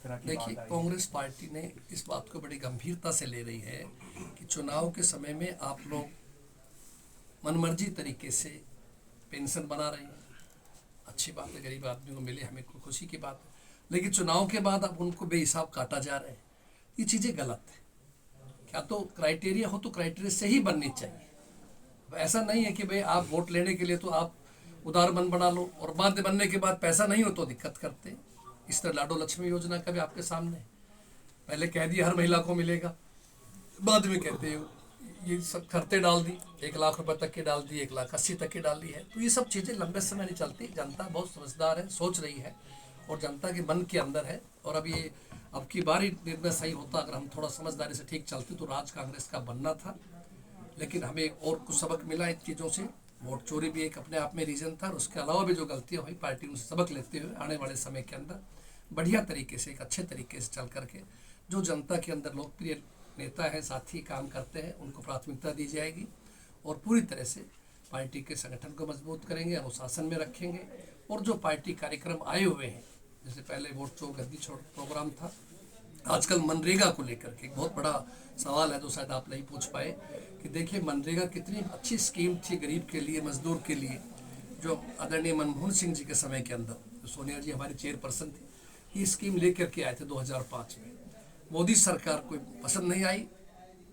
तरह की देखिए, बात आई है। कांग्रेस पार्टी ने इस बात को बड़ी गंभीरता से ले रही है कि चुनाव के समय में आप लोग मनमर्जी तरीके से पेंशन बना रहे हैं। अच्छी बात है, गरीब आदमी को मिले, हमें को खुशी की बात है। लेकिन चुनाव के बाद अब उनको बेहिसाब काटा जा रहा है। ये चीज़ें गलत है। क्या तो क्राइटेरिया हो तो क्राइटेरिया से ही बननी चाहिए। अब ऐसा नहीं है कि भाई आप वोट लेने के लिए तो आप उदार मन बना लो और बाद बनने के बाद पैसा नहीं हो तो दिक्कत करते हैं। इस तरह लाडो लक्ष्मी योजना का भी आपके सामने है। पहले कह दिया हर महिला को मिलेगा, बाद में कहते हो ये सब शर्तें डाल दी, 1 लाख रुपए तक की डाल दी, 1,80,000 तक की डाल दी है। तो ये सब चीज़ें लंबे समय नहीं चलती। जनता बहुत समझदार है, सोच रही है और जनता के मन के अंदर है। और अब ये अब की बार ही निर्णय सही होता, अगर हम थोड़ा समझदारी से ठीक चलते तो राज कांग्रेस का बनना था। लेकिन हमें और कुछ सबक मिला इन चीज़ों से। वोट चोरी भी एक अपने आप में रीज़न था, और उसके अलावा भी जो गलतियाँ हुई पार्टी उनसे सबक लेते हुए आने वाले समय के अंदर बढ़िया तरीके से, एक अच्छे तरीके से चल करके जो जनता के अंदर लोकप्रिय नेता है, साथी काम करते हैं, उनको प्राथमिकता दी जाएगी और पूरी तरह से पार्टी के संगठन को मजबूत करेंगे, अनुशासन में रखेंगे। और जो पार्टी कार्यक्रम आए हुए हैं, जैसे पहले वोट चोर गद्दी छोड़ प्रोग्राम था, आजकल मनरेगा को लेकर के एक बहुत बड़ा सवाल है जो शायद आप नहीं पूछ पाए कि देखिए मनरेगा कितनी अच्छी स्कीम थी गरीब के लिए, मजदूर के लिए, जो आदरणीय मनमोहन सिंह जी के समय के अंदर, जो सोनिया जी हमारी चेयरपर्सन थी, ये स्कीम लेकर के आए थे 2005 में। मोदी सरकार को पसंद नहीं आई,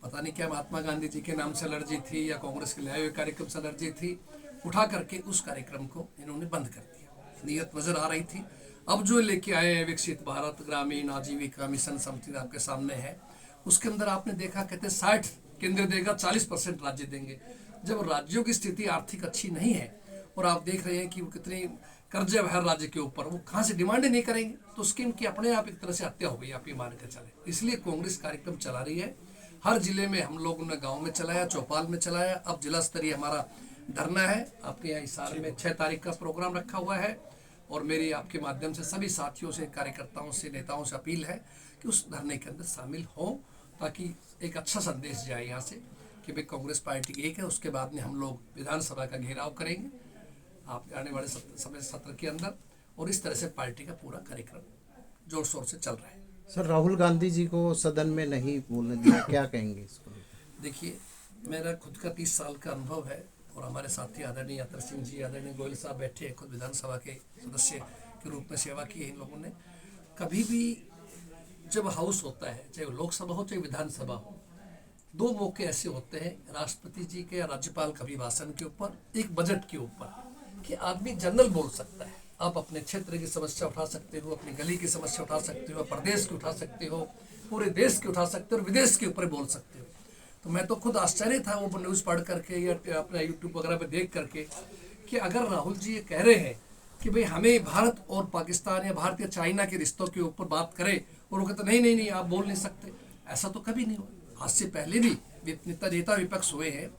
पता नहीं क्या महात्मा गांधी जी के नाम से एलर्जी थी या कांग्रेस के लाए हुए कार्यक्रम से एलर्जी थी, उठा करके उस कार्यक्रम को इन्होंने बंद कर दिया। नीयत नजर आ रही थी। अब जो लेके आए हैं विकसित भारत ग्रामीण आजीविका मिशन समथिंग आपके सामने है, उसके अंदर आपने देखा कहते 60 केंद्र देगा, 40% राज्य देंगे। जब राज्यों की स्थिति आर्थिक अच्छी नहीं है और आप देख रहे हैं कि वो कितने कर्जे हर राज्य के ऊपर, वो कहाँ से डिमांड नहीं करेंगे, तो स्कीम की अपने आप एक तरह से हत्या हो गई, आप ये मान कर चले। इसलिए कांग्रेस कार्यक्रम चला रही है। हर जिले में हम लोगों ने गांव में चलाया, चौपाल में चलाया, अब जिला स्तरीय हमारा धरना है। आपके यहाँ इस साल में 6 तारीख का प्रोग्राम रखा हुआ है और मेरी आपके माध्यम से सभी साथियों से, कार्यकर्ताओं से, नेताओं से अपील है कि उस धरने के अंदर शामिल हो, ताकि एक अच्छा संदेश जाए यहाँ से कि भाई कांग्रेस पार्टी एक है। उसके बाद में हम लोग विधानसभा का घेराव करेंगे आप आने वाले समय सत्र के अंदर, और इस तरह से पार्टी का पूरा कार्यक्रम जोर शोर से चल रहा है। सर, राहुल गांधी जी को सदन में नहीं बोलने दिया, क्या कहेंगे इसको? देखिए, मेरा खुद का 30 साल का अनुभव है और हमारे साथी आदरणीय अतर सिंह जी, आदरणीय गोयल साहब बैठे हैं, खुद विधानसभा के सदस्य के रूप में सेवा की है इन लोगों ने। कभी भी जब हाउस होता है, चाहे लोकसभा हो चाहे विधानसभा हो, 2 मौके ऐसे होते हैं राष्ट्रपति जी के या राज्यपाल का अभिभाषण के ऊपर, एक बजट के ऊपर, कि आदमी जनरल बोल सकता है। आप अपने क्षेत्र की समस्या उठा सकते हो, अपनी गली की समस्या उठा सकते हो, प्रदेश की उठा सकते हो, पूरे देश की उठा सकते हो और विदेश के ऊपर बोल सकते हो। तो मैं तो खुद आश्चर्य था वो न्यूज़ पढ़ करके या अपना यूट्यूब वगैरह पे देख करके कि अगर राहुल जी ये कह रहे हैं कि भाई हमें भारत और पाकिस्तान या भारत या चाइना के रिश्तों के ऊपर बात करें, और वो कहते नहीं नहीं नहीं आप बोल नहीं सकते, ऐसा तो कभी नहीं हुआ। आज से पहले भी नेता विपक्ष हुए हैं,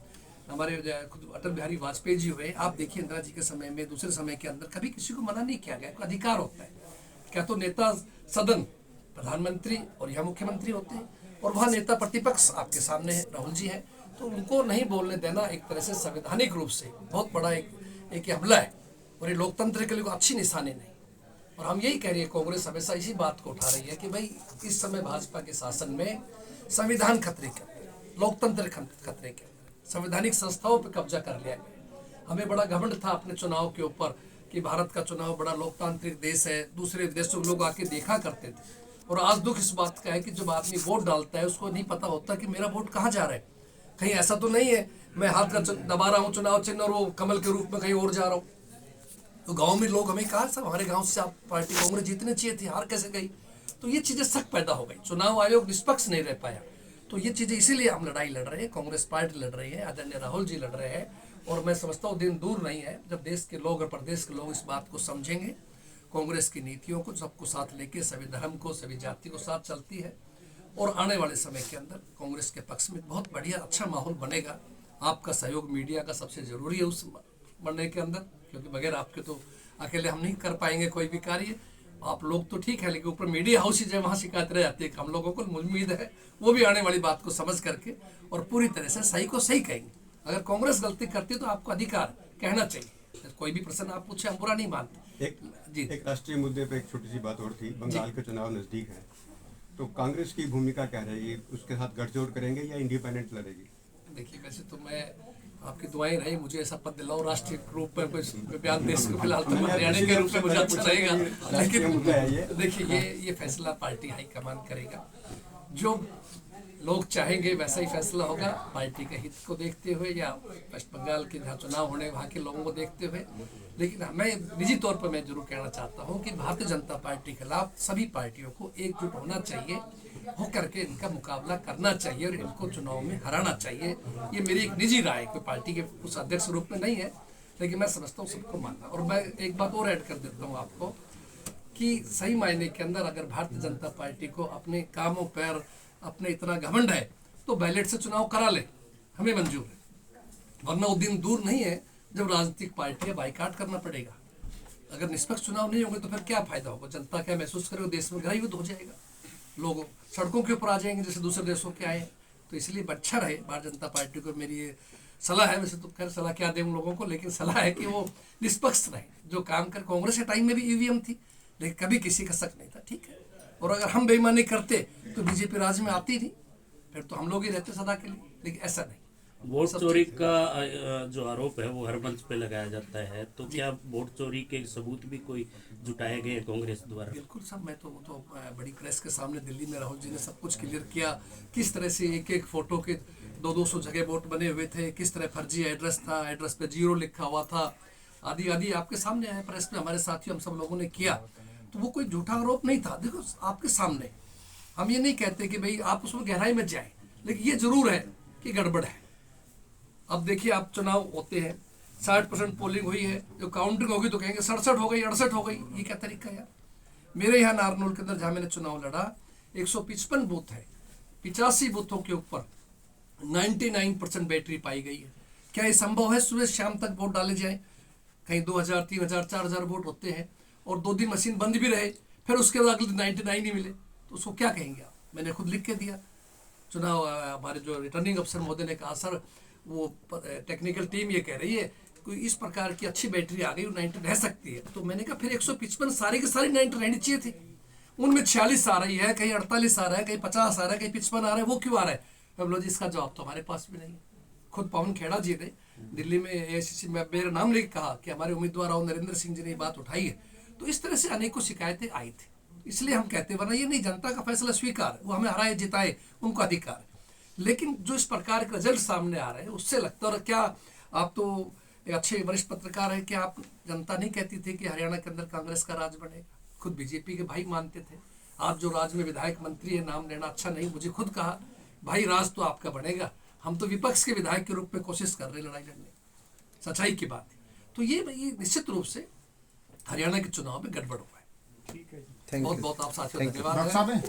हमारे खुद अटल बिहारी वाजपेयी जी हुए, आप देखिए इंदिरा जी के समय में, दूसरे समय के अंदर कभी किसी को मना नहीं किया गया। अधिकार होता है, क्या तो नेता सदन प्रधानमंत्री और यह मुख्यमंत्री होते हैं, और वहाँ नेता प्रतिपक्ष आपके सामने है, राहुल जी है, तो उनको नहीं बोलने देना एक तरह से संवैधानिक रूप से बहुत बड़ा एक हमला है और ये लोकतंत्र के लिए अच्छी निशानी नहीं। और हम यही कह रही है, कांग्रेस हमेशा इसी बात को उठा रही है कि भाई इस समय भाजपा के शासन में संविधान खतरे के अंदर, लोकतंत्र खतरे के अंदर, संवैधानिक संस्थाओं पर कब्जा कर लिया गया। हमें बड़ा घमंड था अपने चुनाव के ऊपर कि भारत का चुनाव बड़ा लोकतांत्रिक देश है, दूसरे देशों के लोग आके देखा करते थे। और आज दुख इस बात का है कि जब आदमी वोट डालता है उसको नहीं पता होता कि मेरा वोट कहाँ जा रहा है। कहीं ऐसा तो नहीं है मैं हाथ का दबा रहा हूँ चुनाव चिन्ह और वो कमल के रूप में कहीं और जा रहा हूँ। तो गांव में लोग हमें कहा सब हमारे गांव से आप पार्टी कांग्रेस जीतनी चाहिए थी, हार कैसे गई। तो ये चीज़ें शक पैदा हो गई, चुनाव आयोग निष्पक्ष नहीं रह पाया। तो ये चीज़ें इसीलिए हम लड़ाई लड़ रहे हैं, कांग्रेस पार्टी लड़ रही है, आदरणीय राहुल जी लड़ रहे हैं। और मैं समझता हूँ दिन दूर नहीं है जब देश के लोग और प्रदेश के लोग इस बात को समझेंगे, कांग्रेस की नीतियों को, सबको साथ लेके, सभी धर्म को, सभी जाति को साथ चलती है। और आने वाले समय के अंदर कांग्रेस के पक्ष में बहुत बढ़िया अच्छा माहौल बनेगा। आपका सहयोग मीडिया का सबसे ज़रूरी है उस बनने के अंदर, क्योंकि बगैर आपके तो अकेले हम नहीं कर पाएंगे कोई भी कार्य। आप लोग तो ठीक है, लेकिन ऊपर मीडिया हाउस ही जो वहाँ शिकायत रह जाती है। हम लोगों को उम्मीद है वो भी आने वाली बात को समझ करके और पूरी तरह से सही को सही कहेंगे। अगर कांग्रेस गलती करती है तो आपको अधिकार कहना चाहिए, कोई भी प्रश्न आप पूछे हम बुरा नहीं मानते, जी एक राष्ट्रीय मुद्दे पे एक छोटी सी बात और थी। बंगाल के चुनाव नजदीक है, तो कांग्रेस की भूमिका क्या रहेगी? उसके साथ गठजोड़ करेंगे या इंडिपेंडेंट लड़ेगी? देखिए, वैसे तो मैं आपकी दुआएं रही मुझे ऐसा पद दिलाओ राष्ट्रीय रूप में कोई बयान देश को, फिलहाल तो हरियाणा के रूप में मुझे अच्छा रहेगा। राष्ट्रीय मुद्दा है ये। लेकिन देखिए, ये फैसला पार्टी हाईकमान करेगा। जो लोग चाहेंगे वैसा ही फैसला होगा, पार्टी के हित को देखते हुए या वेस्ट बंगाल के जहाँ चुनाव होने वहाँ के लोगों को देखते हुए। लेकिन मैं निजी तौर पर मैं जरूर कहना चाहता हूँ कि भारतीय जनता पार्टी के खिलाफ सभी पार्टियों को एकजुट होना चाहिए, हो करके इनका मुकाबला करना चाहिए और इनको चुनाव में हराना चाहिए। ये मेरी एक निजी राय है, कोई पार्टी के उस अध्यक्ष रूप में नहीं है, लेकिन मैं समझता हूँ सबको मानना। और मैं एक बात और ऐड कर देता हूँ आपको कि सही मायने के अंदर अगर भारतीय जनता पार्टी को अपने कामों पर अपने इतना घमंड है तो बैलेट से चुनाव करा ले, हमें मंजूर है। वरना वो दिन दूर नहीं है जब राजनीतिक पार्टियां बाइकाट करना पड़ेगा। अगर निष्पक्ष चुनाव नहीं होंगे तो फिर क्या फायदा होगा? जनता क्या महसूस करेगी? देश में गृह युद्ध हो जाएगा, लोग सड़कों के ऊपर आ जाएंगे जैसे दूसरे देशों के आए। तो इसलिए अच्छा रहे भारतीय जनता पार्टी को मेरी ये सलाह है। वैसे तो खैर सलाह क्या दें उन लोगों को, लेकिन सलाह है कि वो निष्पक्ष रहे। जो काम कर, कांग्रेस के टाइम में भी ईवीएम थी लेकिन कभी किसी का शक नहीं था, ठीक है। और अगर हम बेईमानी करते तो बीजेपी राज्य में आती नहीं, फिर तो हम लोग ही रहते सदा के लिए, लेकिन ऐसा नहीं। वोट चोरी का जो आरोप है वो हर मंच पे लगाया जाता है, तो क्या वोट चोरी के सबूत भी कोई जुटाए गए कांग्रेस द्वारा? बिल्कुल सब, मैं तो बड़ी प्रेस के सामने दिल्ली में राहुल जी ने सब कुछ क्लियर किया, किस तरह से एक एक फोटो के 200 जगह वोट बने हुए थे, किस तरह फर्जी एड्रेस था, एड्रेस पे 0 लिखा हुआ था, आदि आदि आपके सामने आया। प्रेस में हमारे साथियों हम सब लोगों ने किया, तो वो कोई झूठा आरोप नहीं था। देखो आपके सामने, हम ये नहीं कहते कि भाई आप उसमें गहराई में जाएं, लेकिन ये जरूर है कि गड़बड़ है। अब देखिए, आप चुनाव होते हैं, 60% पोलिंग हुई है, जो काउंटिंग होगी तो कहेंगे 67 हो गई, 68 हो गई। ये क्या तरीका है यार? मेरे यहाँ नारनौल के अंदर जहाँ मैंने चुनाव लड़ा 155 बूथ है, 85 बूथों के ऊपर 99% बैटरी पाई गई है। क्या ये संभव है सुबह शाम तक वोट डाले जाए? कहीं 2000, 3000, 4000 वोट होते हैं और 2 दिन मशीन बंद भी रहे, फिर उसके बाद अगले 99 ही मिले, तो उसको क्या कहेंगे आप? मैंने खुद लिख के दिया। चुनाव हमारे जो रिटर्निंग अफसर महोदय ने कहा, सर वो टेक्निकल टीम ये कह रही है कोई इस प्रकार की अच्छी बैटरी आ गई, 90 रह सकती है। तो मैंने कहा फिर 155 सारी की सारी 90 रहनी चाहिए थी। उनमें 46 आ रही है, कहीं 48 आ रहा है, कहीं 50 आ रहा है, कहीं 55 आ रहा है, वो क्यों आ रहा है? मैं बोला जी इसका जवाब तो हमारे पास भी नहीं है। खुद पवन खेड़ा जी ने दिल्ली में AICC में मेरा नाम लेके कहा कि हमारे उम्मीदवार राव नरेंद्र सिंह जी ने ये बात उठाई है। तो इस तरह से अनेकों शिकायतें आई थी, इसलिए हम कहते हैं, वरना ये नहीं, जनता का फैसला स्वीकार, वो हमें हराए जिताए उनको अधिकार है। लेकिन जो इस प्रकार के रिजल्ट सामने आ रहे हैं उससे लगता है, और क्या आप तो एक अच्छे वरिष्ठ पत्रकार हैं, कि आप जनता नहीं कहती थी कि हरियाणा के अंदर कांग्रेस का राज बनेगा? खुद बीजेपी के भाई मानते थे। आप जो राज में विधायक मंत्री है, नाम लेना अच्छा नहीं, मुझे खुद कहा भाई राज तो आपका बनेगा, हम तो विपक्ष के विधायक के रूप में कोशिश कर रहे हैं लड़ाई लड़ने। सच्चाई की बात है। तो ये निश्चित रूप से हरियाणा के चुनाव में गड़बड़ हुआ है। थैंक बहुत यू। बहुत आप साथियों Thank you. धन्यवाद है।